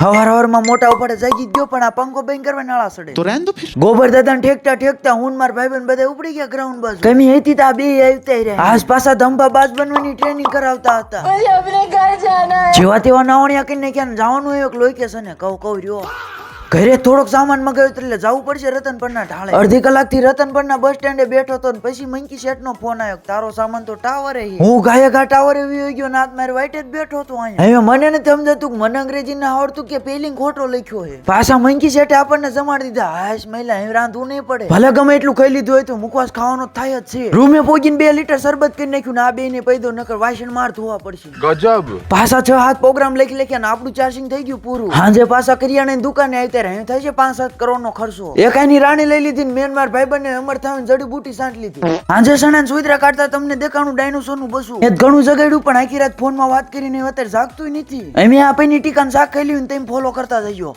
હવારમાં મોટા ઉપાડે જાગી ગયો પણ આ પંખો બંધ કરવા નાળા સડે तो रहने दो फिर। ગોબર દાદાને ઠેકતા ઠેકતા હું માર ભાઈબંધ બધા ઉપડી ગયા ગ્રાઉન્ડ બાજુ કમી હતી તા બે આવતા રહ્યા આસપાસ ધંભા બાજ બનવાની ટ્રેનિંગ કરાવતા હતા मुझे अपने घर जाना है। જેવા તેવા નાવણિયા કરીને ક્યાં જવાનું હોય એક લોકેશન ને કહું રહ્યો ઘરે થોડોક સામાન મગાવ્યો એટલે જવું પડશે રતનપરના ઢાળે અડધી કલાકથી રતનપરના બસ સ્ટેન્ડે બેઠો હતો ને પછી મંકી શેઠ નો ફોન આવ્યો તારો સામાન તો ટાવરે હું ગાયે ઘા ટાવરે વી ગયો નાથ મારી વાઈટ જ બેઠો હતો અહીંયા હવે મને નથી સમજાતું મને અંગ્રેજી ના આવડતું કે પેલિંગ ખોટો લખ્યો છે પાછા મંકી શેઠે આપણને જમાડી દીધા હાશ મહિલા અહીં રાંધવું નહીં પડે ભલે ગમે એટલું ખાઈ લીધું હોય તો મુખવાસ ખાવાનો થાય જ છે રૂમે પોગીને 2 લીટર શરબત કરી નાખ્યું ને આ બે ને પૈદો નકર વાસણ માર ધોવા પડશે गजब। પાછા 6-7 પ્રોગ્રામ લખી લખ્યા ને આપણું ચાર્જિંગ થઈ ગયું પૂરું હાંજે પાછા કરિયાણાની દુકાને આવી ત્યારે અહીં થાય છે 5-7 કરોડ નો ખર્ચો એકાની રાણી લઈ લીધી ને મેન માર ભાઈબંધ ને અમર થાવ જડીબુટી સાંટ લીધી હાંજે સણા સુઈદરા કાઢતા તમને દેખાણું ડાયનોસોર નું બસું એ ઘણું જગાડ્યું પણ આખી રાત ફોન માં વાત કરીને અત્યારે જાગતું નથી અમે આપેની ટીકાને શાક ખાઈ લીધું ને તેમ ફોલો કરતા જઈયો